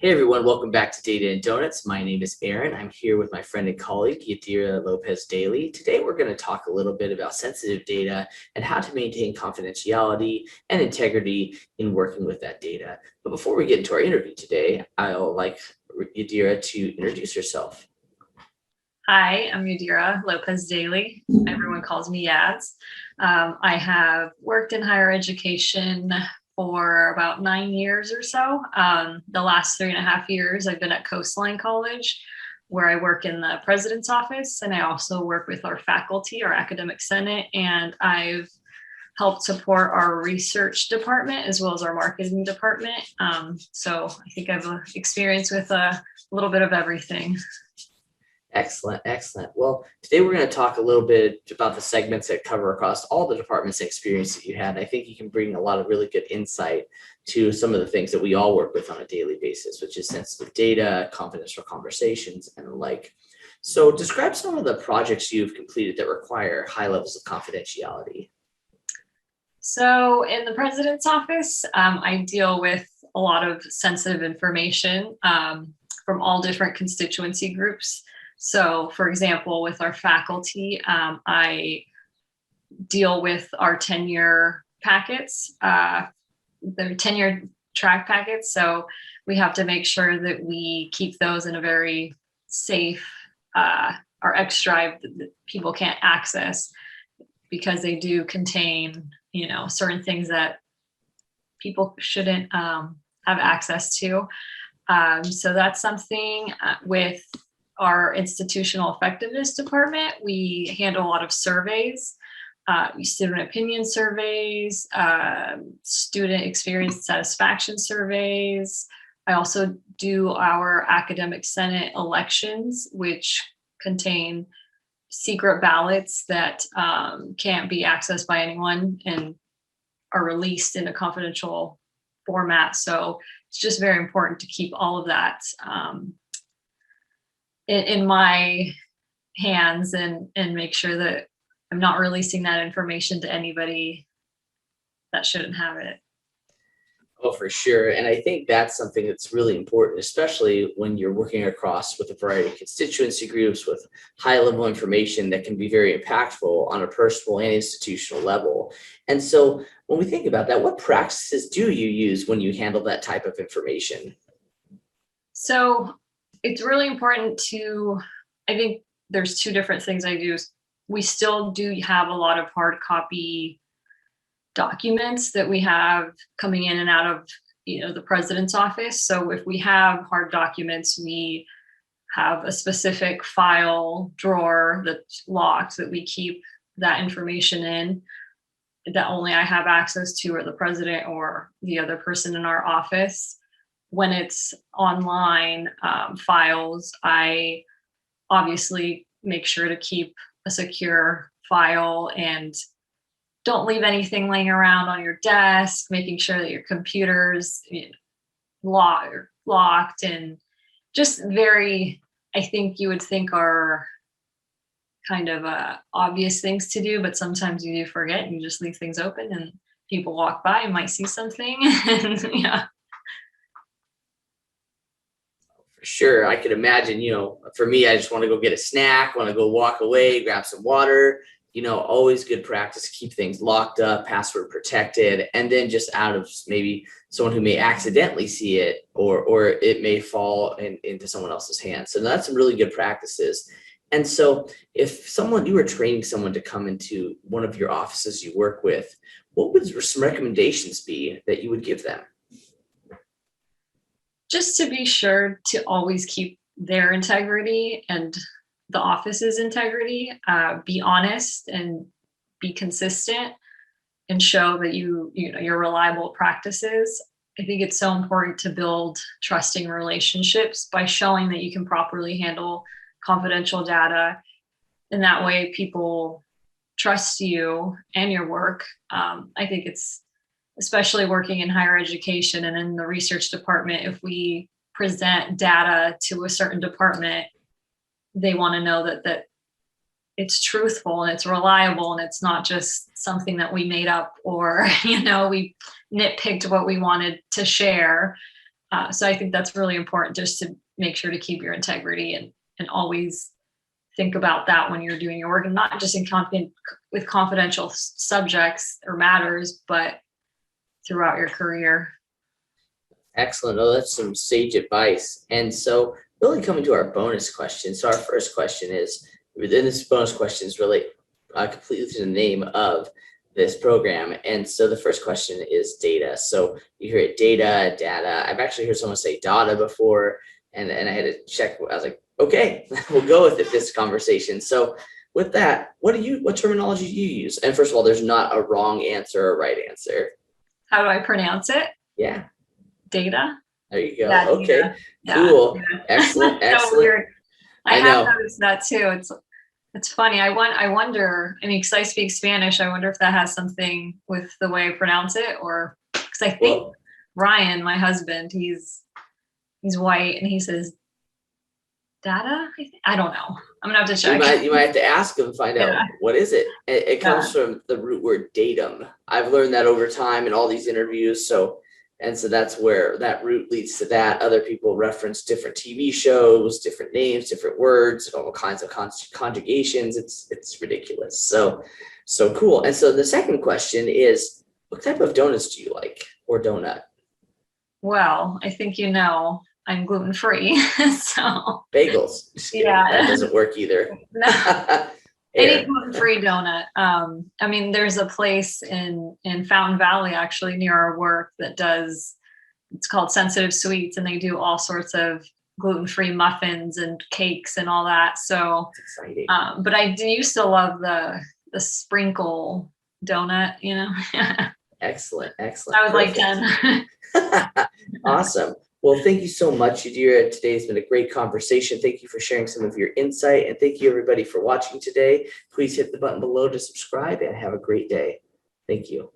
Hey everyone, welcome back to Data and Donuts. My name is Aaron. I'm here with my friend and colleague, Yadira Lopez-Daly. Today we're going to talk a little bit about sensitive data and how to maintain confidentiality and integrity in working with that data. But before we get into our interview today, I'll like Yadira to introduce herself. Hi, I'm Yadira Lopez-Daly. Everyone calls me Yads. I have worked in higher education for about 9 years or so. The last 3.5 years, I've been at Coastline College, where I work in the president's office, and I also work with our faculty, our academic senate, and I've helped support our research department as well as our marketing department. So I think I've experience with a little bit of everything. Excellent, excellent. Well, today we're going to talk a little bit about the segments that cover across all the departments and experience that you had. I think you can bring a lot of really good insight to some of the things that we all work with on a daily basis, which is sensitive data, confidential conversations, and the like. So describe some of the projects you've completed that require high levels of confidentiality. So in the president's office, I deal with a lot of sensitive information from all different constituency groups. So, for example, with our faculty, I deal with our tenure packets, the tenure track packets. So we have to make sure that we keep those in a very safe, our X drive that people can't access, because they do contain, certain things that people shouldn't have access to. So that's something with our institutional effectiveness department. We handle a lot of surveys, student opinion surveys, student experience satisfaction surveys. I also do our academic senate elections, which contain secret ballots that can't be accessed by anyone and are released in a confidential format. So it's just very important to keep all of that in my hands and make sure that I'm not releasing that information to anybody that shouldn't have it. Oh, for sure. And I think that's something that's really important, especially when you're working across with a variety of constituency groups with high level information that can be very impactful on a personal and institutional level. And so when we think about that, what practices do you use when you handle that type of information? So it's really important I think there's two different things I do. We still do have a lot of hard copy documents that we have coming in and out of the president's office. So if we have hard documents, we have a specific file drawer that's locked that we keep that information in, that only I have access to, or the president or the other person in our office. When it's online files, I obviously make sure to keep a secure file and don't leave anything laying around on your desk, making sure that your computer's locked, and just very, I think you would think are kind of obvious things to do, but sometimes you do forget and you just leave things open and people walk by and might see something. And yeah. For sure. I could imagine, for me, I just want to go get a snack, want to go walk away, grab some water, always good practice to keep things locked up, password protected, and then just out of maybe someone who may accidentally see it, or it may fall into someone else's hands. So that's some really good practices. And so if you were training someone to come into one of your offices you work with, what would some recommendations be that you would give them? Just to be sure to always keep their integrity and the office's integrity, be honest and be consistent and show that your reliable practices. I think it's so important to build trusting relationships by showing that you can properly handle confidential data. And that way people trust you and your work. I think it's, especially working in higher education and in the research department, if we present data to a certain department, they want to know that it's truthful and it's reliable and it's not just something that we made up or, we nitpicked what we wanted to share. So I think that's really important, just to make sure to keep your integrity and always think about that when you're doing your work, and not just with confidential subjects or matters, but throughout your career. Excellent. Oh, that's some sage advice. And so really coming to our bonus question. So our first question is, within this bonus question is really completely to the name of this program. And so the first question is data. So you hear it data. I've actually heard someone say data before, and I had to check. I was like, okay, we'll go with it this conversation. So with that, what terminology do you use? And first of all, there's not a wrong answer or right answer. How do I pronounce it? Yeah. Data. There you go. Yeah, okay. data. Cool. Yeah. Excellent. So Excellent. weird. I know. have noticed that too. It's funny. I wonder, I mean, because I speak Spanish, I wonder if that has something with the way I pronounce it, or because I think Ryan, my husband, he's white, and he says data. I don't know. I'm gonna have to check. You might have to ask him, find out what is it. It comes from the root word datum. I've learned that over time in all these interviews. So that's where that root leads to that. Other people reference different TV shows, different names, different words, all kinds of conjugations. It's ridiculous. So cool. And so the second question is, what type of donuts do you like, or donut? Well, I think I'm gluten-free, so bagels. Yeah, that doesn't work either. No. Any gluten-free donut. I mean, there's a place in Fountain Valley, actually near our work, that it's called Sensitive Sweets, and they do all sorts of gluten-free muffins and cakes and all that. So, that's exciting. But I used to love the sprinkle donut, Excellent. I was like 10. Awesome. Well, thank you so much, Yadira. Today's been a great conversation. Thank you for sharing some of your insight, and thank you everybody for watching today. Please hit the button below to subscribe, and have a great day. Thank you.